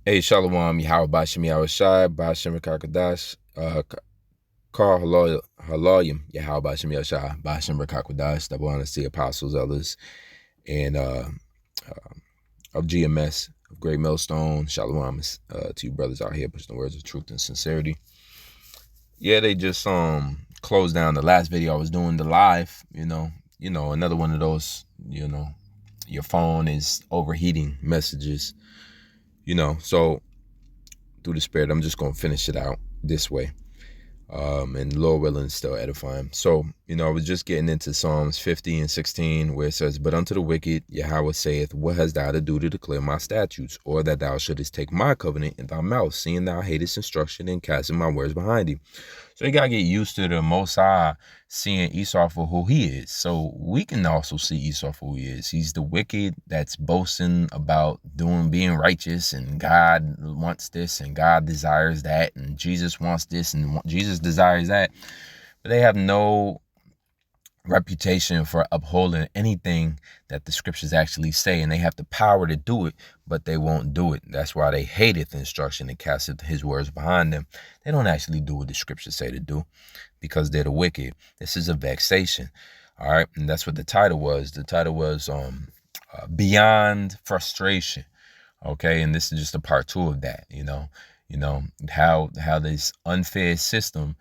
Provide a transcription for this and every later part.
Hey, Shalom, Yahweh Bashem Yahweh Shai, Bashem Rakakadash, Kar Halayim, Yahweh Bashem Yahweh Shai, Bashem Rakakadash, double honors to the apostles, elders, and of GMS, of Great Millstone, Shalom, to you brothers out here pushing the words of truth and sincerity. Yeah, they just closed down the last video I was doing, the live, another one of those, your phone is overheating messages, so through the Spirit, I'm just going to finish it out this way. And Lord willing, still edifying. So, I was just getting into Psalms 50 and 16, where it says, But unto the wicked, Yahweh saith, What hast thou to do to declare my statutes, or that thou shouldest take my covenant in thy mouth, seeing thou hatest instruction and casting my words behind thee? So you gotta get used to the Most High seeing Esau for who he is. So we can also see Esau for who he is. He's the wicked that's boasting about being righteous, and God wants this and God desires that, and Jesus wants this and Jesus desires that. But they have no reputation for upholding anything that the scriptures actually say, and they have the power to do it, but they won't do it. That's why they hateth instruction and casteth his words behind them. They don't actually do what the scriptures say to do, because they're the wicked. This is a vexation. All right, and that's what the title was. The title was Beyond Frustration. Okay, and this is just a part 2 of that. How this unfair system,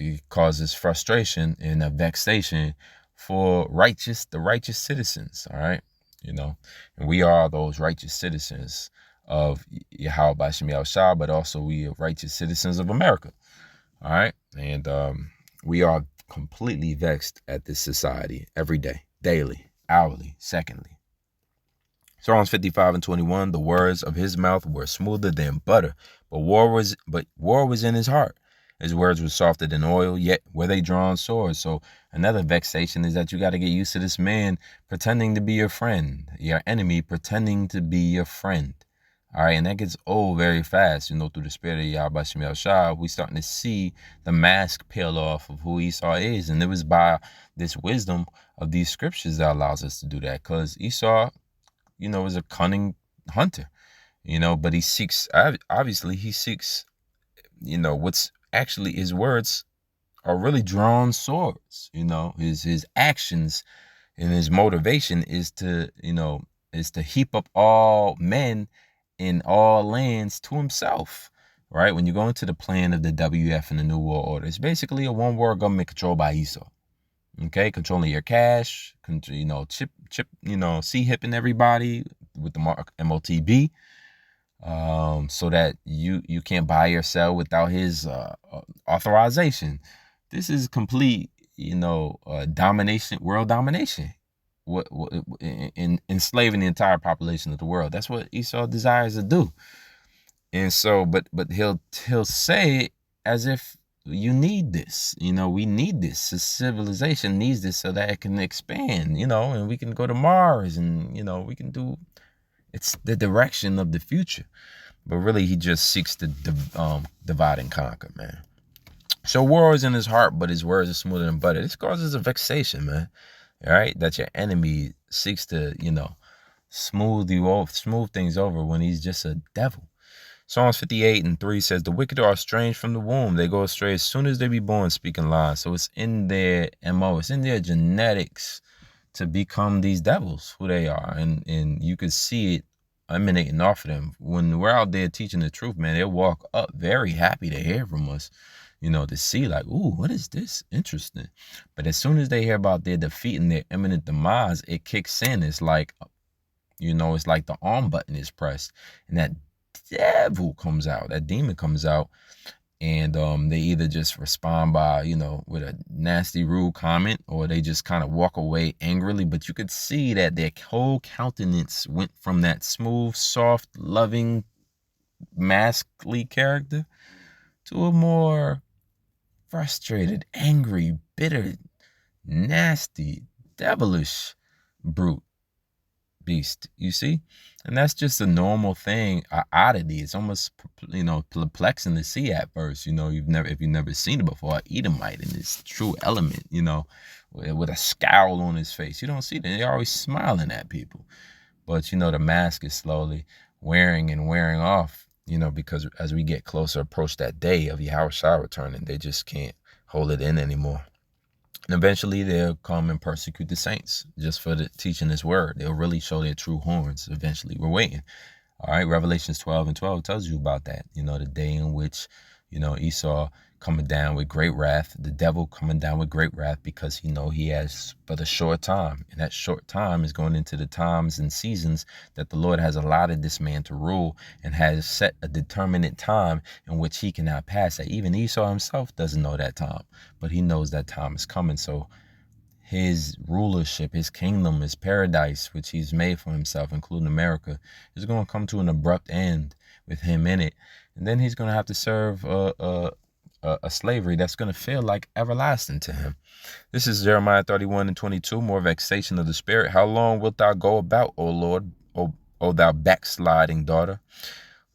it causes frustration and a vexation for the righteous citizens. All right, and we are those righteous citizens of Yahweh Bashem Yahweh Shah, but also we are righteous citizens of America. All right, and we are completely vexed at this society every day, daily, hourly, secondly. Psalms 55 and 21, the words of his mouth were smoother than butter, but war was in his heart. His words were softer than oil, yet were they drawn swords. So another vexation is that you got to get used to this man pretending to be your friend, your enemy pretending to be your friend. All right, and that gets old very fast, through the Spirit of Yahweh Shem Yahshua. We starting to see the mask peel off of who Esau is. And it was by this wisdom of these scriptures that allows us to do that. Because Esau, is a cunning hunter, but he seeks, obviously he seeks, what's actually his words are really drawn swords. His actions and his motivation is to heap up all men in all lands to himself. Right? When you go into the plan of the WF and the New World Order, it's basically a one world government controlled by Esau. Okay, controlling your cash, chip, C-hipping everybody with the mark MOTB, so that you can't buy or sell without his authorization. This is complete, domination, world domination. In enslaving the entire population of the world. That's what Esau desires to do. And so, but he'll say it as if you need this, we need this. The civilization needs this so that it can expand, and we can go to Mars, and we can do. It's the direction of the future, but really he just seeks to divide and conquer, man. So war is in his heart, but his words are smoother than butter. This causes a vexation, man. All right, that your enemy seeks to, smooth things over when he's just a devil. Psalms 58 and 3 says, the wicked are estranged from the womb. They go astray as soon as they be born, speaking lies. So it's in their MO. It's in their genetics to become these devils, who they are. And you could see it emanating off of them. When we're out there teaching the truth, man, they'll walk up very happy to hear from us, to see like, ooh, what is this? Interesting. But as soon as they hear about their defeat and their imminent demise, it kicks in. It's like, it's like the arm button is pressed, and that devil comes out, that demon comes out, and they either just respond by, with a nasty, rude comment, or they just kind of walk away angrily. But you could see that their whole countenance went from that smooth, soft, loving, maskly character to a more frustrated, angry, bitter, nasty, devilish brute beast, you see? And that's just a normal thing, an oddity. It's almost, perplexing to see at first. If you've never seen it before, an Edomite in its true element, with a scowl on his face. You don't see that. They're always smiling at people. But, the mask is slowly wearing and wearing off, because as we get closer, approach that day of Yahushua returning, they just can't hold it in anymore. And eventually they'll come and persecute the saints just for teaching this word. They'll really show their true horns eventually. We're waiting. All right, Revelations 12:12 tells you about that. The day in which, Esau coming down with great wrath, the devil coming down with great wrath, because he has but a short time. And that short time is going into the times and seasons that the Lord has allotted this man to rule, and has set a determinate time in which he cannot pass that. Even Esau himself doesn't know that time, but he knows that time is coming. So his rulership, his kingdom, his paradise, which he's made for himself, including America, is going to come to an abrupt end with him in it. And then he's going to have to serve a slavery that's going to feel like everlasting to him. This is Jeremiah 31:22, more vexation of the spirit. How long wilt thou go about, O Lord, O thou backsliding daughter?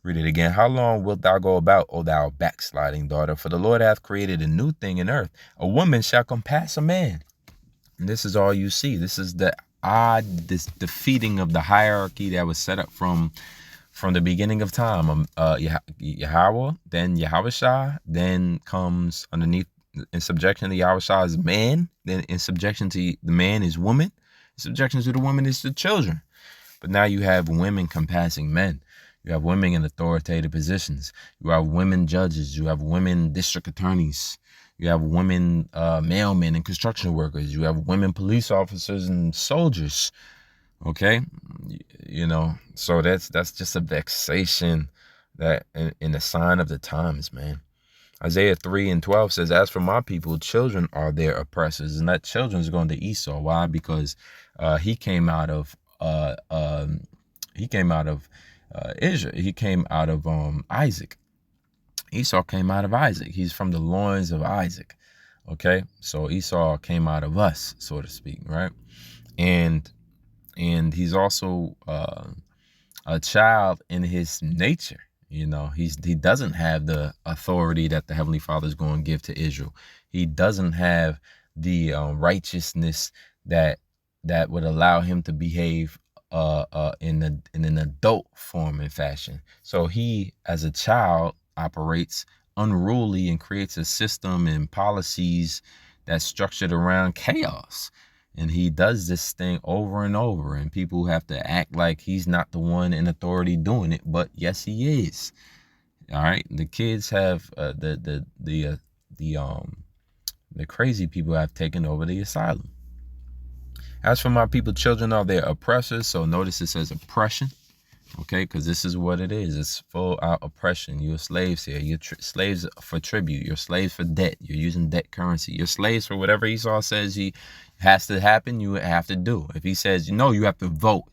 Read it again. How long wilt thou go about, O thou backsliding daughter? For the Lord hath created a new thing in earth. A woman shall compass a man. And this is all you see. This is this defeating of the hierarchy that was set up from the beginning of time. Yahweh, then Yahushua, then comes underneath in subjection to Yahushua is man, then in subjection to the man is woman, in subjection to the woman is the children. But now you have women compassing men. You have women in authoritative positions. You have women judges. You have women district attorneys. You have women mailmen and construction workers. You have women police officers and soldiers. Okay, so that's just a vexation that in the sign of the times, man. Isaiah 3:12 says, "As for my people, children are their oppressors," and that children is going to Esau. Why? Because he came out of Israel. He came out of Isaac. Esau came out of Isaac. He's from the loins of Isaac. Okay, so Esau came out of us, so to speak, right? And he's also a child in his nature. He doesn't have the authority that the Heavenly Father is going to give to Israel. He doesn't have the righteousness that would allow him to behave in an adult form and fashion. So he, as a child, operates unruly and creates a system and policies that's structured around chaos. And he does this thing over and over, and people have to act like he's not the one in authority doing it, but yes, he is. All right, the kids have the crazy people have taken over the asylum. As for my people, children are their oppressors. So notice it says oppression. Okay, because this is what it is. It's full out oppression. You're slaves here. You're slaves for tribute. You're slaves for debt. You're using debt currency. You're slaves for whatever Esau says he has to happen. You have to do. If he says no, you have to vote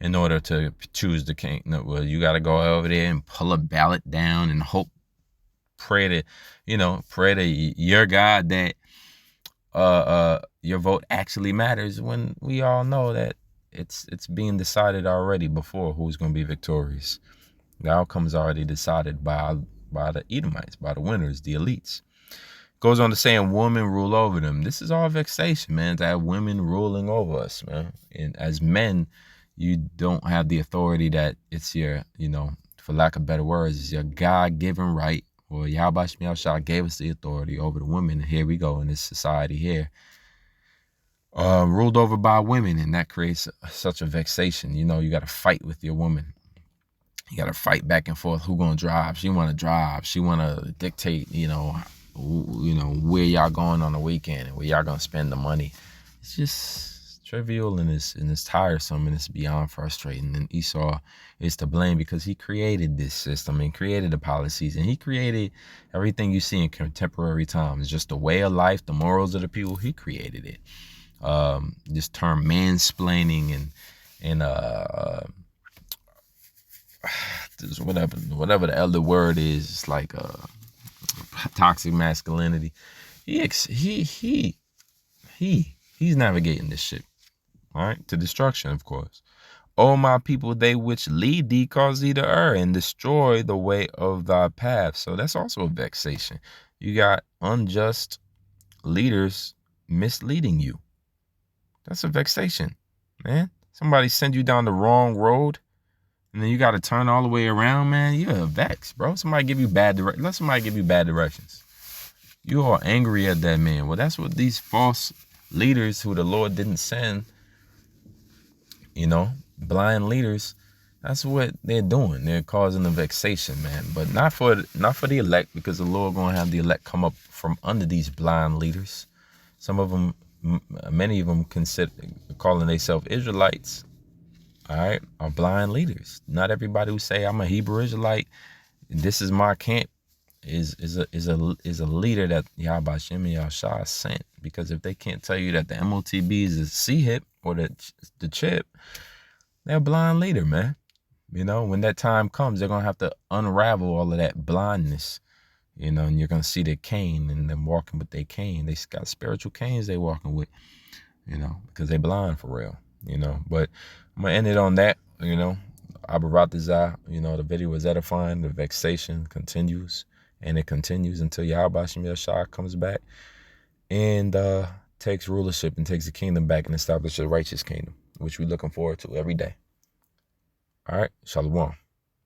in order to choose the king. No, well, you got to go over there and pull a ballot down and pray to your God that your vote actually matters, when we all know that it's being decided already before who's going to be victorious. The outcome is already decided by the Edomites, by the winners, the elites. Goes on to saying women rule over them. This is all vexation, man, to have women ruling over us, man. And as men, you don't have the authority that it's your, for lack of better words, it's your God-given right. Well, Yahweh Shah gave us the authority over the women. And here we go in this society here. Ruled over by women, and that creates such a vexation. You got to fight with your woman. You got to fight back and forth. Who gonna drive? She want to drive. She want to dictate. Where y'all going on the weekend and where y'all gonna spend the money. It's just trivial and it's tiresome, and it's beyond frustrating. And Esau is to blame because he created this system and created the policies, and he created everything you see in contemporary times. Just the way of life, the morals of the people. He created it. This term mansplaining and whatever the other word is, it's like toxic masculinity. He's navigating this shit, all right, to destruction, of course. O my people, they which lead thee cause thee to err and destroy the way of thy path. So that's also a vexation. You got unjust leaders misleading you. That's a vexation, man. Somebody send you down the wrong road and then you got to turn all the way around, man. You're vexed, bro. Somebody give you bad direction. Let somebody give you bad directions. You are angry at that man. Well, that's what these false leaders who the Lord didn't send, blind leaders, that's what they're doing. They're causing the vexation, man. But not for the elect, because the Lord gonna have the elect come up from under these blind leaders. Some of them, many of them, consider calling themselves Israelites. All right, are blind leaders. Not everybody who say I'm a Hebrew Israelite, this is my camp, is a leader that Yahweh Hashem and Yahshua sent. Because if they can't tell you that the MOTB is the C-hip or the chip, they're a blind leader, man. When that time comes, they're gonna have to unravel all of that blindness. And you're gonna see their cane and them walking with their cane. They got spiritual canes they walking with, because they blind for real. But I'm gonna end it on that. Abaratazah, the video was edifying. The vexation continues, and it continues until Yahweh Shem Shah comes back and takes rulership and takes the kingdom back and establishes a righteous kingdom, which we're looking forward to every day. All right, Shalom.